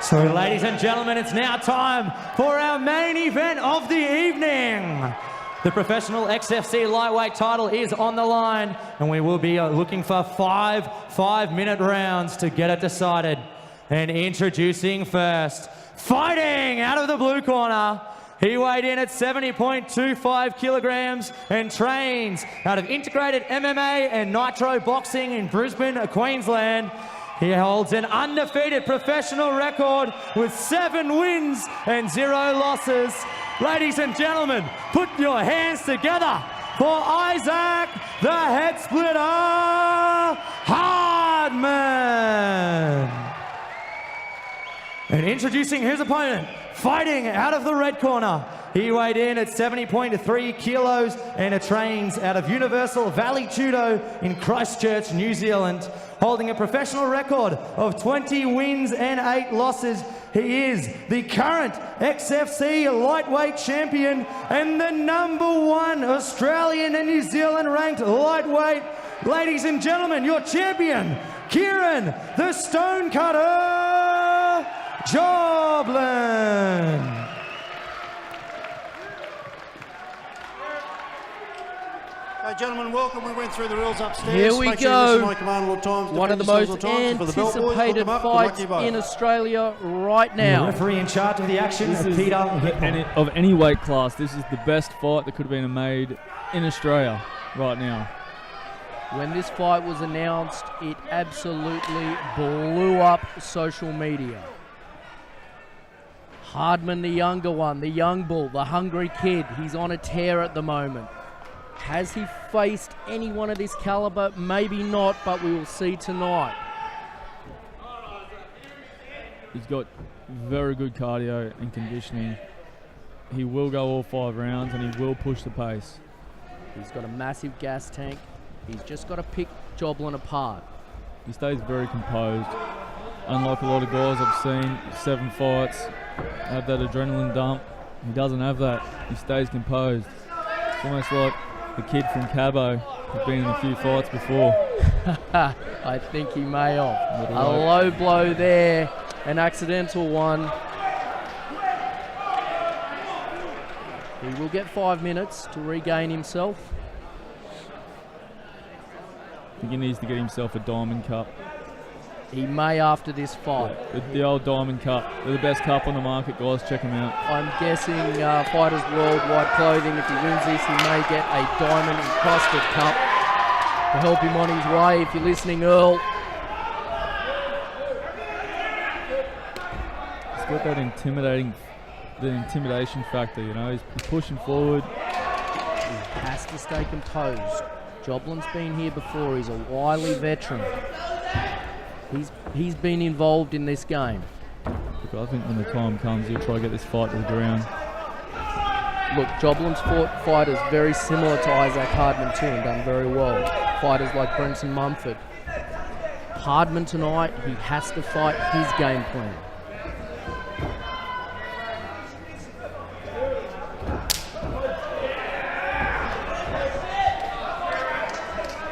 So, ladies and gentlemen, it's now time for our main event of the evening. The professional XFC lightweight title is on the line, and we will be looking for five-minute rounds to get it decided. And introducing first, fighting out of the blue corner, he weighed in at 70.25 kilograms and trains out of integrated MMA and nitro boxing in Brisbane, Queensland. He holds an undefeated professional record with 7 wins and 0 losses. Ladies and gentlemen, put your hands together for Issac, the head splitter, Hardman. And introducing his opponent, fighting out of the red corner, he weighed in at 70.3 kilos and trains out of Universal Valley Judo in Christchurch, New Zealand. Holding a professional record of 20 wins and 8 losses, he is the current XFC lightweight champion and the #1 Australian and New Zealand ranked lightweight. Ladies and gentlemen, your champion, Kieran, the Stonecutter Joblin. Hey gentlemen, welcome. We went through the rules upstairs. Here we go. One of the most anticipated fights in Australia right now. The referee in charge of the action is Peter. Of any weight class, this is the best fight that could have been made in Australia right now. When this fight was announced, it absolutely blew up social media. Hardman, the younger one, the young bull, the hungry kid, he's on a tear at the moment. Has he faced anyone of this caliber? Maybe not, but we will see tonight. He's got very good cardio and conditioning. He will go all 5 rounds and he will push the pace. He's got a massive gas tank. He's just got to pick Joblin apart. He stays very composed. Unlike a lot of guys I've seen, 7 fights, have that adrenaline dump. He doesn't have that. He stays composed. It's almost like the kid from Cabo has been in a few fights before. I think he may have. A low blow there, an accidental one. He will get 5 minutes to regain himself. I think he needs to get himself a Diamond Cup. He may after this fight. The old Diamond Cup. They're the best cup on the market, guys. Check them out. I'm guessing Fighters Worldwide Clothing, if he wins this, he may get a diamond encrusted cup to help him on his way. If you're listening, Earl. He's got that intimidation factor, you know. He's pushing forward. He has to stay composed. Joblin's been here before. He's a wily veteran. He's been involved in this game. Look, I think when the time comes, he'll try to get this fight to the ground. Look, Joblin's fought fighters very similar to Issac Hardman too and done very well. Fighters like Brenson Mumford. Hardman tonight, he has to fight his game plan.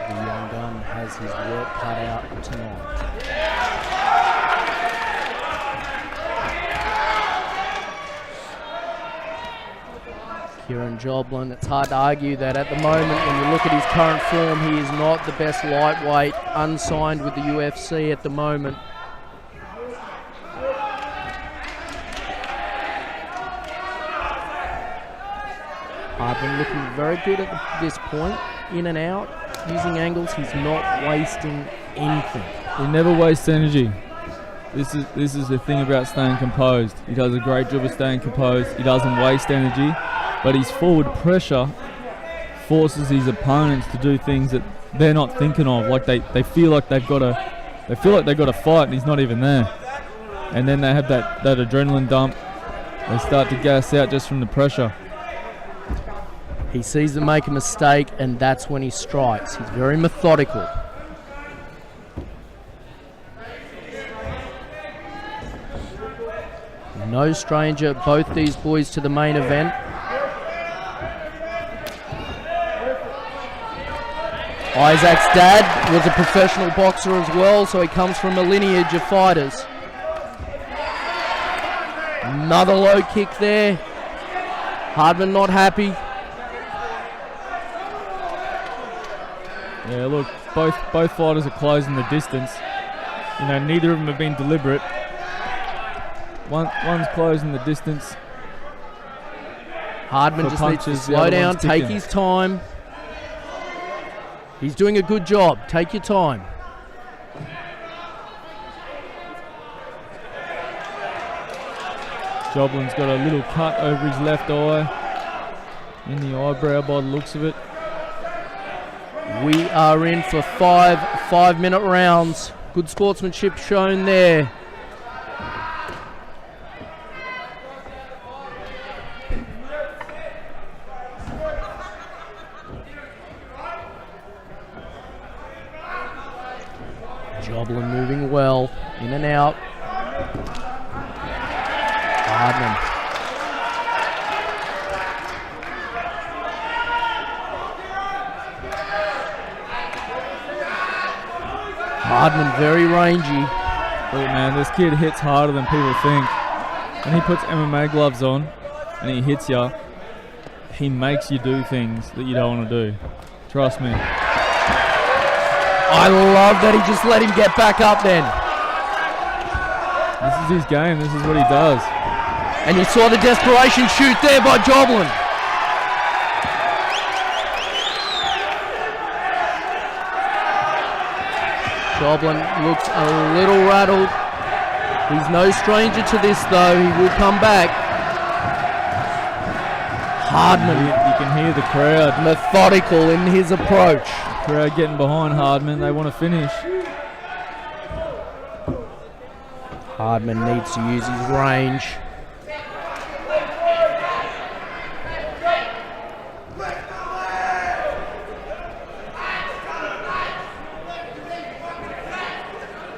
The young gun has his work cut out tonight. Kieran Joblin, it's hard to argue that at the moment when you look at his current form, he is not the best lightweight, unsigned with the UFC at the moment. Hardman looking very good at this point, in and out, using angles, he's not wasting anything. He never wastes energy. This is the thing about staying composed. He does a great job of staying composed. He doesn't waste energy. But his forward pressure forces his opponents to do things that they're not thinking of. Like they feel like they've got to fight, and he's not even there. And then they have that adrenaline dump. They start to gas out just from the pressure. He sees them make a mistake, and that's when he strikes. He's very methodical. No stranger, both these boys, to the main event. Isac's dad was a professional boxer as well, so he comes from a lineage of fighters. Another low kick there. Hardman not happy. Yeah, look, both fighters are closing the distance. You know, neither of them have been deliberate. One's closing the distance. Hardman just needs to slow down, take his time. He's doing a good job. Take your time. Joblin's got a little cut over his left eye, in the eyebrow by the looks of it. We are in for 5-minute rounds. Good sportsmanship shown there. Joblin moving well, in and out. Hardman. Hardman very rangy. Look, man, this kid hits harder than people think. When he puts MMA gloves on and he hits you, he makes you do things that you don't want to do. Trust me. I love that he just let him get back up then. This is his game. This is what he does. And you saw the desperation shoot there by Joblin. Joblin looks a little rattled. He's no stranger to this though. He will come back. Hardman. You can hear the crowd. Methodical in his approach. The crowd getting behind Hardman. They want to finish. Hardman needs to use his range.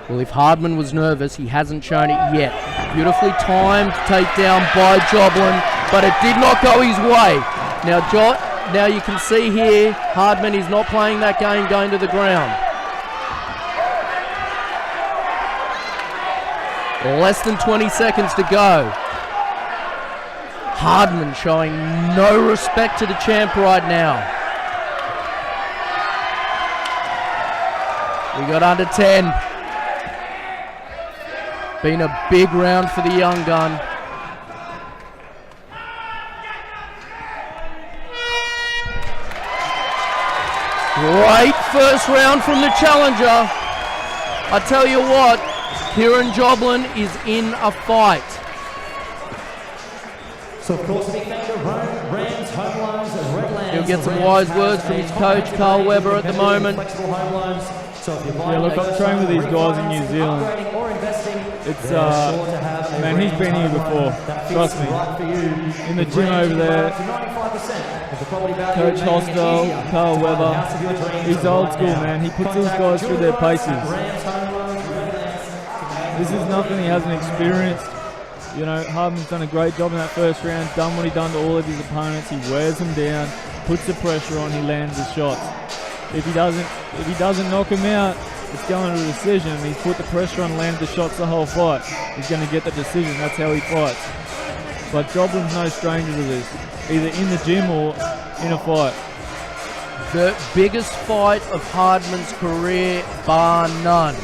Well, if Hardman was nervous, he hasn't shown it yet. Beautifully timed takedown by Joblin, but it did not go his way. Now you can see here, Hardman is not playing that game going to the ground. Less than 20 seconds to go. Hardman showing no respect to the champ right now. We got under 10. Been a big round for the young gun. Great first round from the challenger. I tell you what, Kieran Joblin is in a fight. So of course, big thank you to Rams, Home Loans, and Redlands. He'll get some wise words from his coach, Carl Weber, at the moment. Yeah, look, I've trained with these guys in New Zealand. It's, man, he's been here before. Trust me. In the gym over there, Coach Hostel, Carl Weber, he's old school, man. He puts these guys through their paces. This is nothing he hasn't experienced. You know, Hardman's done a great job in that first round, done what he done to all of his opponents. He wears them down, puts the pressure on, he lands the shots. If he doesn't knock him out, it's going to a decision. He's put the pressure on, landed the shots the whole fight. He's going to get the decision. That's how he fights. But Joblin's no stranger to this, either in the gym or in a fight. The biggest fight of Hardman's career, bar none.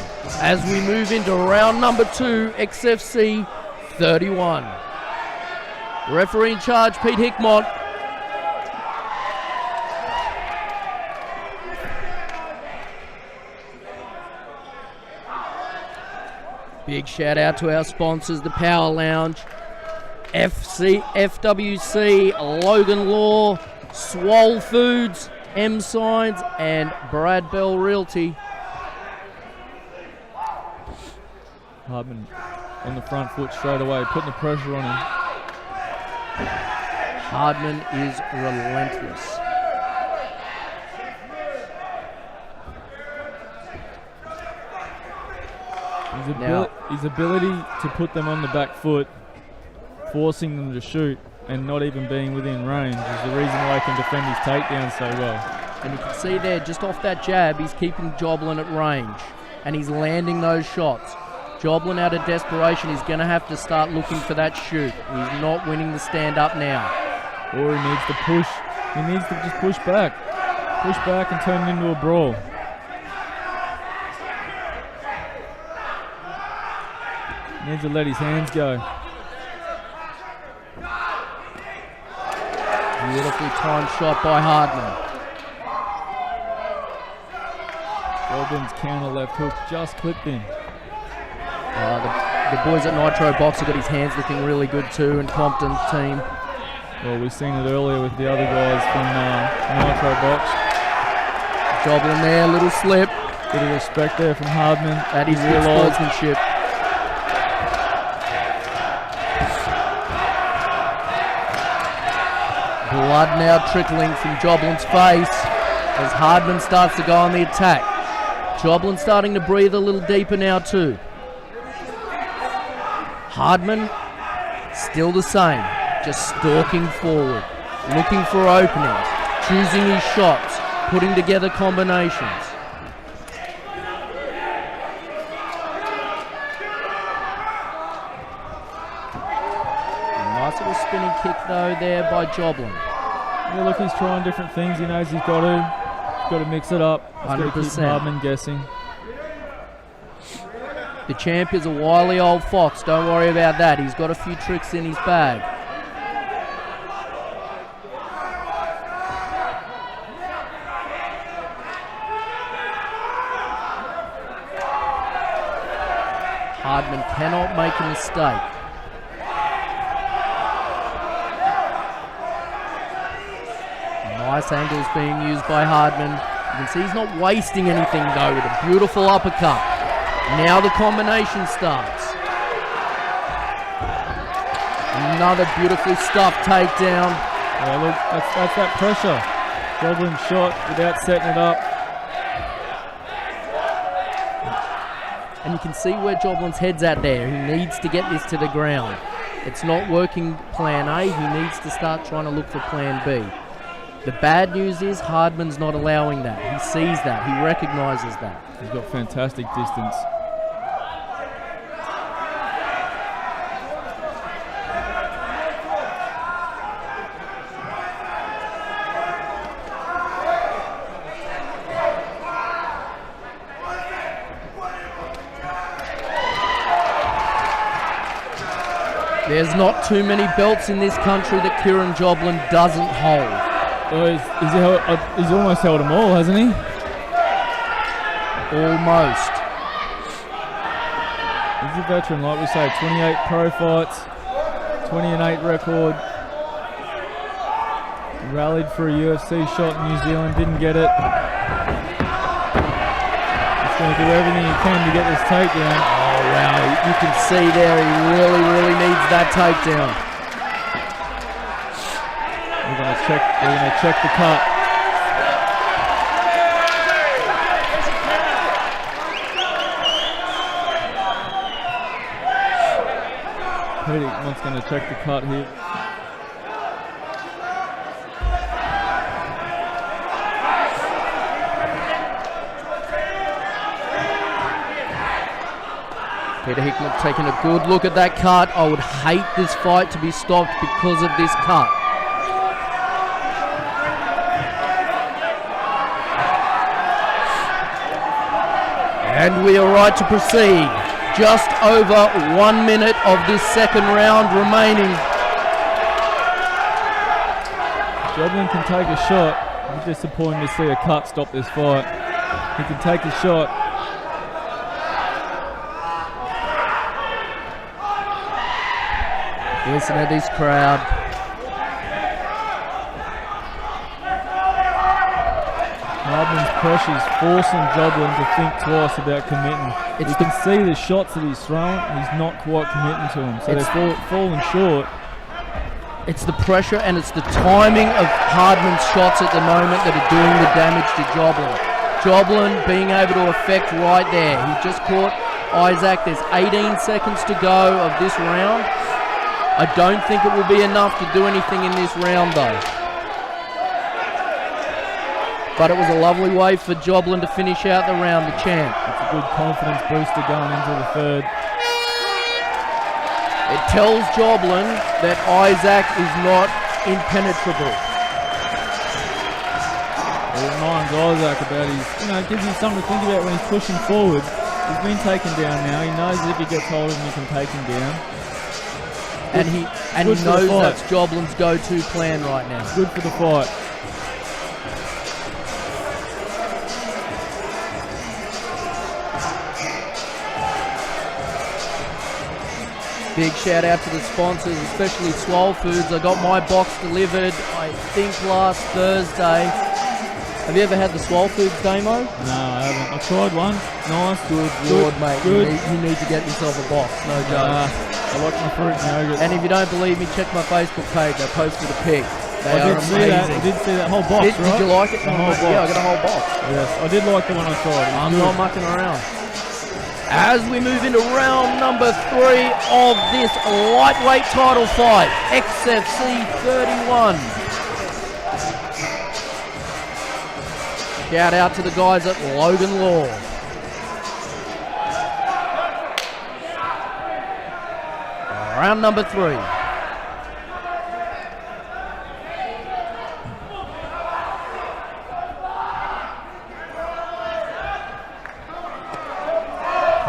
As we move into round number 2, XFC31. Referee in charge, Pete Hickmott. Big shout out to our sponsors, the Power Lounge, FWC, Logan Law, Swole Foods, M Signs, and Brad Bell Realty. Hardman on the front foot straight away, putting the pressure on him. Hardman is relentless. His ability to put them on the back foot, forcing them to shoot, and not even being within range is the reason why he can defend his takedowns so well. And you can see there, just off that jab, he's keeping Joblin at range, and he's landing those shots. Joblin, out of desperation, is going to have to start looking for that shoot. He's not winning the stand-up now. Or he needs to push. He needs to just push back. Push back and turn it into a brawl. He needs to let his hands go. Beautifully timed shot by Hardman. Joblin's counter left hook just clipped him. The boys at Nitro Box have got his hands looking really good too, and Compton's team. Well, we've seen it earlier with the other guys from Nitro Box. Joblin there, little slip. Bit of respect there from Hardman. That is good sportsmanship. Blood now trickling from Joblin's face as Hardman starts to go on the attack. Joblin starting to breathe a little deeper now too. Hardman still the same, just stalking forward, looking for openings, choosing his shots, putting together combinations. Nice little spinning kick though there by Joblin. Yeah, look, he's trying different things. He knows he's got to mix it up. He's got to keep 100%. Hardman guessing. The champ is a wily old fox, don't worry about that. He's got a few tricks in his bag. Hardman cannot make a mistake. Nice angles being used by Hardman. You can see he's not wasting anything though with a beautiful uppercut. Now the combination starts. Another beautifully stuffed takedown. Yeah, look, that's that pressure. Joblin shot without setting it up. And you can see where Joblin's head's at there. He needs to get this to the ground. It's not working plan A. He needs to start trying to look for plan B. The bad news is Hardman's not allowing that. He sees that. He recognizes that. He's got fantastic distance. There's not too many belts in this country that Kieran Joblin doesn't hold. Oh, he's almost held them all, hasn't he? Almost. He's a veteran, like we say, 28 pro fights, 20-8 record. He rallied for a UFC shot in New Zealand, didn't get it. He's going to do everything he can to get this takedown. Oh wow, you can see there he really needs that takedown. We're going to check the cut. Petticoat's going to check the cut here. Peter Hickman taking a good look at that cut. I would hate this fight to be stopped because of this cut. And we are right to proceed. Just over 1 minute of this second round remaining. Joblin can take a shot. I'm disappointed to see a cut stop this fight. He can take a shot. Listen to this crowd. Hardman's pressure is forcing Joblin to think twice about committing. You can see the shots that he's throwing, he's not quite committing to them. So they're falling short. It's the pressure and it's the timing of Hardman's shots at the moment that are doing the damage to Joblin. Joblin being able to affect right there. He just caught Issac. There's 18 seconds to go of this round. I don't think it will be enough to do anything in this round though. But it was a lovely way for Joblin to finish out the round, the champ. It's a good confidence booster going into the third. It tells Joblin that Issac is not impenetrable. It reminds Issac about his, it gives him something to think about when he's pushing forward. He's been taken down now. He knows if he gets hold of him, he can take him down. And he knows that's Joblin's go-to plan right now. Good for the fight. Big shout out to the sponsors, especially Swole Foods. I got my box delivered, I think last Thursday. Have you ever had the Swole Foods demo? No, I haven't. I tried one. Nice. Good lord, mate. Good. You need to get yourself a box. No joke. I like my fruit and yogurt. And if you don't believe me, check my Facebook page. I posted a pic. They I are did see amazing. that. I did see that whole box, right? Did you like it? The whole box. Yeah, I got a whole box. Yes, I did like the one I tried. I'm not mucking around. As we move into round number 3 of this lightweight title fight, XFC31. Shout out to the guys at Logan Law. Round number 3.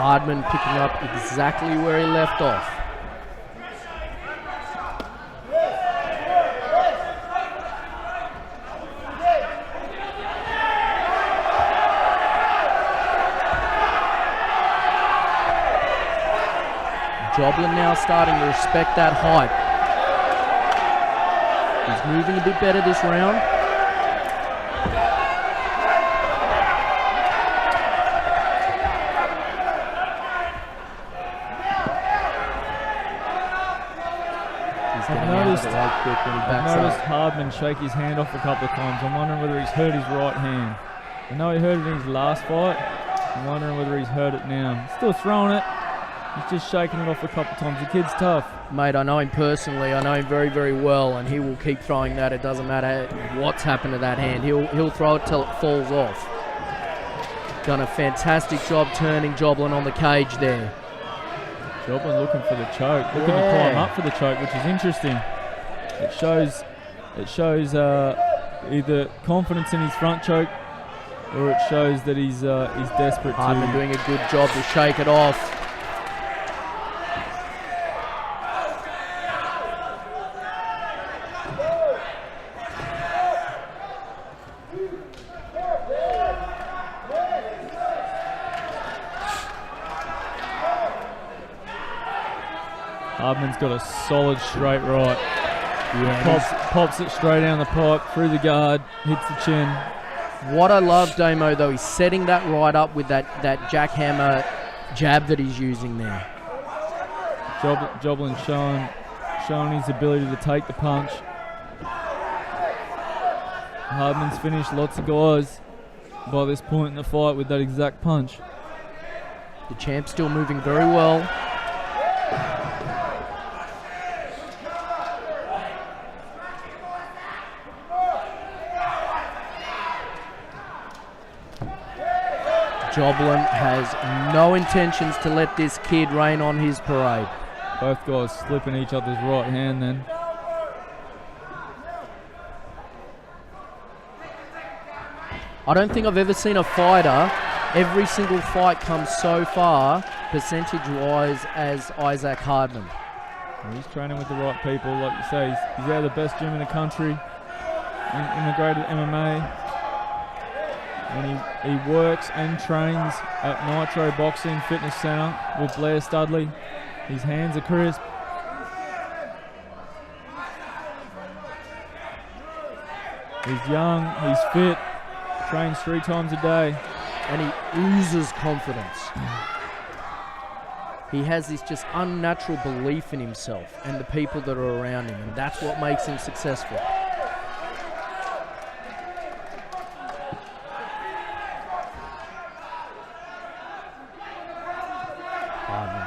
Hardman picking up exactly where he left off. Joblin now starting to respect that height. He's moving a bit better this round. I've noticed Hardman shake his hand off a couple of times. I'm wondering whether he's hurt his right hand. I know he hurt it in his last fight. I'm wondering whether he's hurt it now. He's still throwing it. He's just shaking it off a couple of times. The kid's tough. Mate, I know him personally. I know him very, very well, and he will keep throwing that. It doesn't matter what's happened to that hand. He'll throw it till it falls off. Done a fantastic job turning Joblin on the cage there. Joblin looking for the choke, looking to climb up for the choke, which is interesting. It shows either confidence in his front choke, or it shows that he's desperate. Hardman doing a good job to shake it off. Hardman's got a solid straight right. Yeah, pops it straight down the pipe, through the guard, hits the chin. What I love, Damo, though, he's setting that right up with that jackhammer jab that he's using there. Joblin showing his ability to take the punch. Hardman's finished lots of guys by this point in the fight with that exact punch. The champ's still moving very well. Joblin has no intentions to let this kid rain on his parade. Both guys slipping each other's right hand then. I don't think I've ever seen a fighter, every single fight comes so far, percentage-wise, as Issac Hardman. Well, he's training with the right people, like you say. He's out of the best gym in the country, integrated MMA. And he works and trains at Nitro Boxing Fitness Centre with Blair Studley. His hands are crisp. He's young, he's fit, trains 3 times a day. And he oozes confidence. He has this just unnatural belief in himself and the people that are around him, and that's what makes him successful.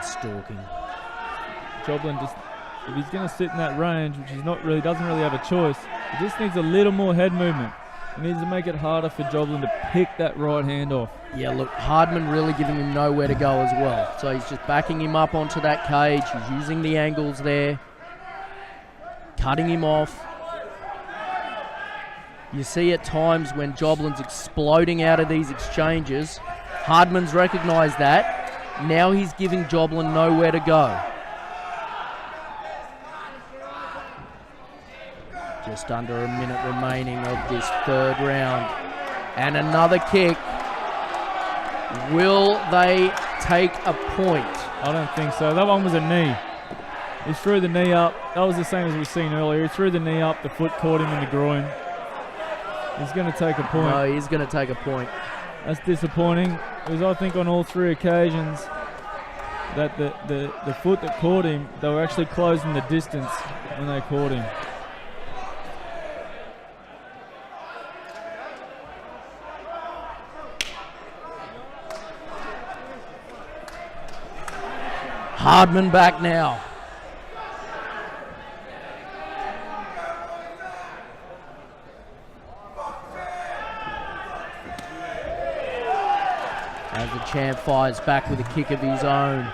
Stalking. Joblin just, if he's going to sit in that range, which he's not really, doesn't really have a choice, he just needs a little more head movement. He needs to make it harder for Joblin to pick that right hand off. Yeah, look, Hardman really giving him nowhere to go as well. So he's just backing him up onto that cage. He's using the angles there, cutting him off. You see at times when Joblin's exploding out of these exchanges, Hardman's recognised that. Now he's giving Joblin nowhere to go. Just under a minute remaining of this third round. And another kick. Will they take a point? I don't think so. That one was a knee. He threw the knee up. That was the same as we've seen earlier. He threw the knee up. The foot caught him in the groin. He's going to take a point. No, he's going to take a point. That's disappointing. It was, I think, on all three occasions that the foot that caught him, they were actually closing the distance when they caught him. Hardman back now. As the champ fires back with a kick of his own.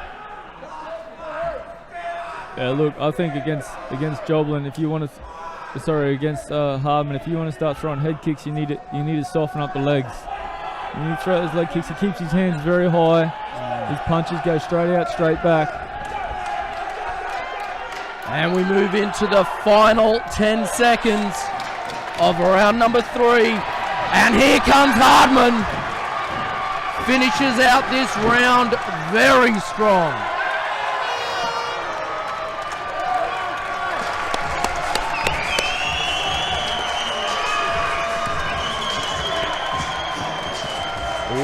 Yeah, look, I think against Joblin, if you want to, against Hardman, if you want to start throwing head kicks, you need to soften up the legs. You need to throw those leg kicks. He keeps his hands very high. His punches go straight out, straight back. And we move into the final 10 seconds of round number 3. And here comes Hardman. Finishes out this round very strong.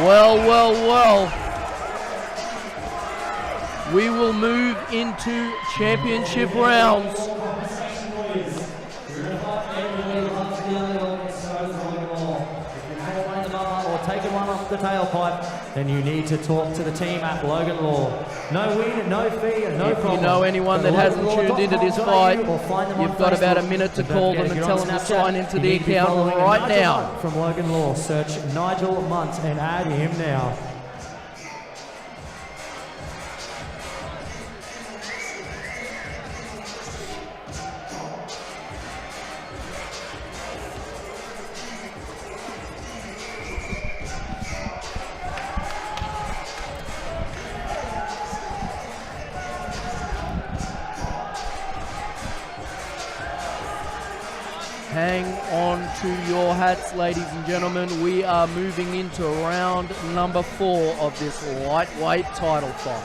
Well. We will move into championship rounds. Or taking one off the tailpipe, then you need to talk to the team at Logan Law. No win, no fee, no problem. If you know anyone that hasn't tuned into this fight, you've got about a minute to call them and tell them to sign into the account right now. From Logan Law, search Nigel Munt and add him now. Hang on to your hats, ladies and gentlemen. We are moving into round number 4 of this lightweight title fight.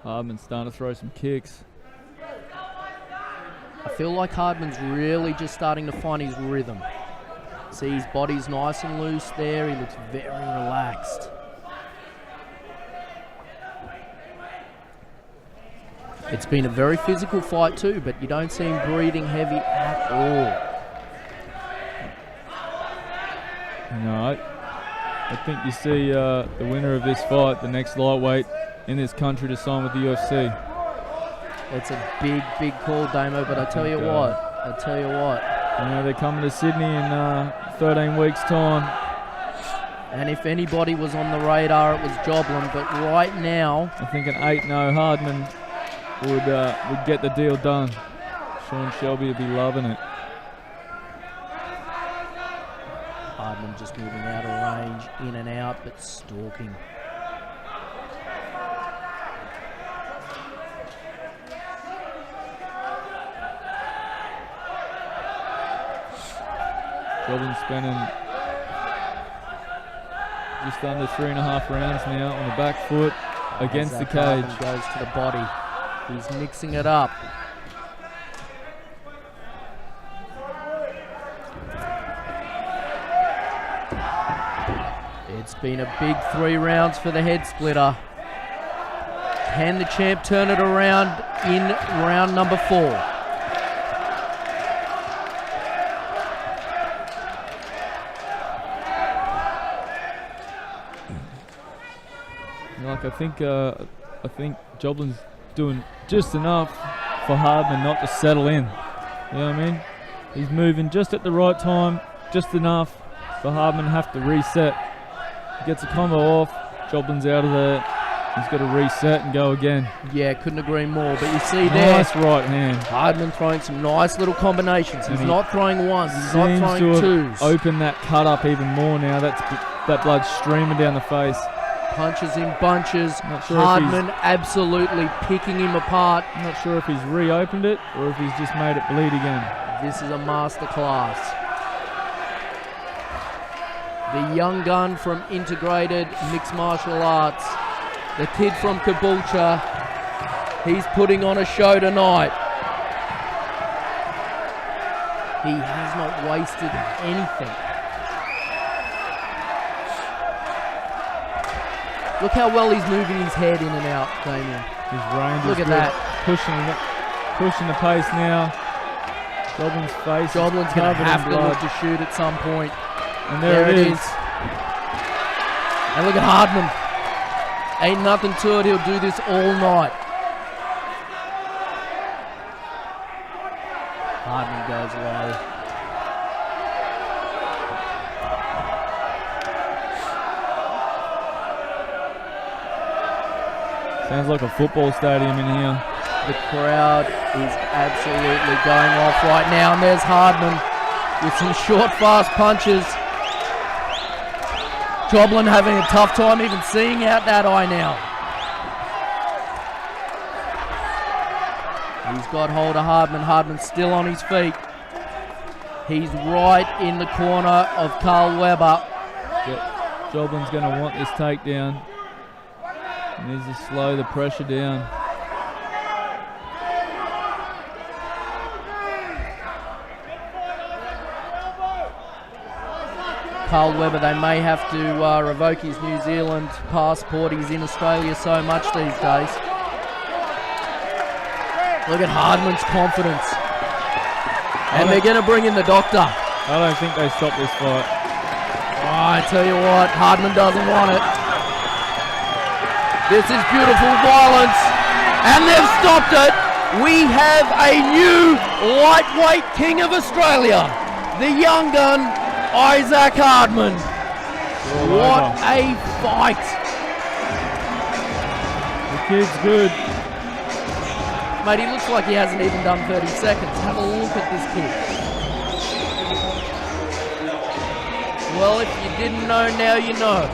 Hardman's starting to throw some kicks. I feel like Hardman's really just starting to find his rhythm. See, his body's nice and loose there. He looks very relaxed. It's been a very physical fight too, but you don't see him breathing heavy at all. No, I think you see the winner of this fight, the next lightweight in this country to sign with the UFC. It's a big call, Damo, but I tell you what. You know, they're coming to Sydney in 13 weeks' time. And if anybody was on the radar, it was Joblin, but right now... I think an 8-0 Hardman would get the deal done. Sean Shelby would be loving it. Hardman just moving out of range, in and out, but stalking. Joblin spending just under 3.5 rounds now on the back foot against the cage. Hardman goes to the body. He's mixing it up. It's been a big 3 rounds for the head splitter. Can the champ turn it around in round number 4? I Like I think Joblin's doing just enough for Hardman not to settle in. You know what I mean? He's moving just at the right time, just enough for Hardman to have to reset. He gets a combo off, Joblin's out of there. He's got to reset and go again. Yeah, couldn't agree more. But you see there, nice right hand. Hardman throwing some nice little combinations. He's not throwing ones, he's not throwing seems to twos. have opened that cut up even more now. That blood streaming down the face. Punches in bunches. Not sure Hardman absolutely picking him apart. I'm not sure if he's reopened it or if he's just made it bleed again. This is a masterclass. The young gun from Integrated Mixed Martial Arts. The kid from Caboolture. He's putting on a show tonight. He has not wasted anything. Look how well he's moving his head in and out, Damien. His range Look is at good. that. Pushing the pace now. Joblin's face. Joblin's going to covered in have to blood. look to shoot at some point. And there it is. And look at Hardman. Ain't nothing to it. He'll do this all night. Hardman goes low. Sounds like a football stadium in here. The crowd is absolutely going off right now. And there's Hardman with some short, fast punches. Joblin having a tough time even seeing out that eye now. He's got hold of Hardman. Hardman's still on his feet. He's right in the corner of Carl Weber. Joblin's going to want this takedown. He needs to slow the pressure down. Carl Weber, they may have to revoke his New Zealand passport. He's in Australia so much these days. Look at Hardman's confidence. And they're going to bring in the doctor. I don't think they stop this fight. Oh, I tell you what, Hardman doesn't want it. This is beautiful violence. And they've stopped it. We have a new lightweight king of Australia. The young gun, Issac Hardman. What a fight. The kid's good. Mate, he looks like he hasn't even done 30 seconds. Have a look at this kid. Well, if you didn't know, now you know.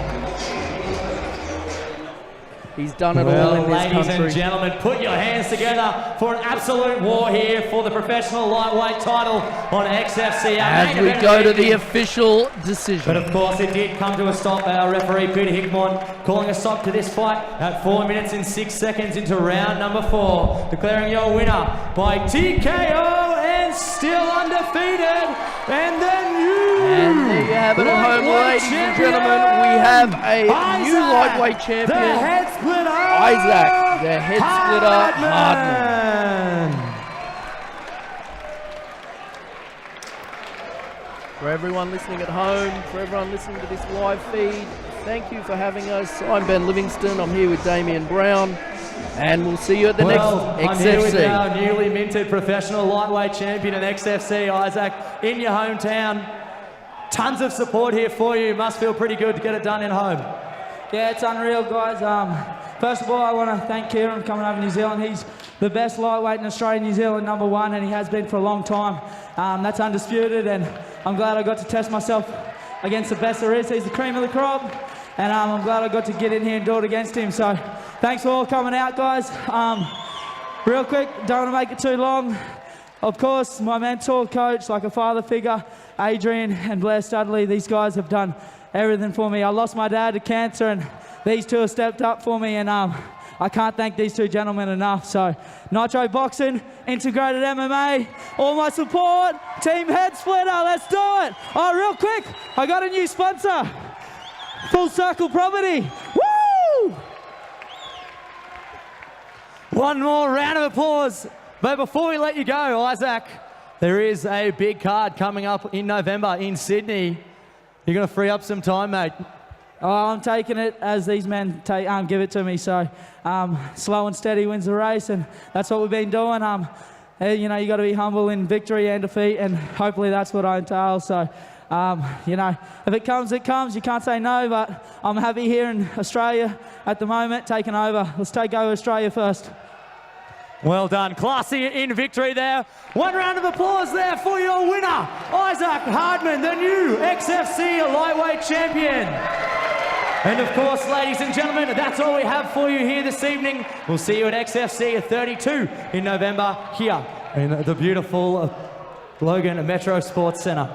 He's done it all in this ladies country. and gentlemen, put your hands together for an absolute war here for the professional lightweight title on XFC. As we go to the official decision. But of course, it did come to a stop. Our referee, Peter Hickmon, calling a stop to this fight at 4 minutes and 6 seconds into round number 4, declaring your winner by TKO and still undefeated. And then And there you have it at home, ladies and gentlemen. We have a new lightweight champion. The head splitter, Issac, the head splitter, Hardman. For everyone listening at home, for everyone listening to this live feed, thank you for having us. I'm Ben Livingston. I'm here with Damien Brown. And we'll see you at the next XFC. I'm here with our newly minted professional lightweight champion in XFC, Issac, in your hometown. Tons of support here for you. Must feel pretty good to get it done at home. Yeah, it's unreal, guys. First of all, I want to thank Kieran for coming over to New Zealand. He's the best lightweight in Australia, New Zealand, #1, and he has been for a long time. That's undisputed, and I'm glad I got to test myself against the best there is. He's the cream of the crop, and I'm glad I got to get in here and do it against him. So thanks for all coming out, guys. Real quick, don't want to make it too long. Of course, my mentor, coach, like a father figure, Adrian and Blair Studley, these guys have done everything for me. I lost my dad to cancer, and these two have stepped up for me, and I can't thank these two gentlemen enough. So, Nitro Boxing, Integrated MMA, all my support, Team Head Splitter, let's do it. Oh, real quick, I got a new sponsor, Full Circle Property. Woo! One more round of applause. But before we let you go, Issac, there is a big card coming up in November in Sydney. You're going to free up some time, mate. Oh, I'm taking it as these men give it to me. So slow and steady wins the race, and that's what we've been doing. You know, you got to be humble in victory and defeat, and hopefully that's what I entail. So, you know, if it comes, it comes. You can't say no, but I'm happy here in Australia at the moment, taking over. Let's take over Australia first. Well done. Classy in victory there. One round of applause there for your winner, Issac Hardman, the new XFC lightweight champion. And of course, ladies and gentlemen, that's all we have for you here this evening. We'll see you at XFC32 in November here in the beautiful Logan Metro Sports Centre.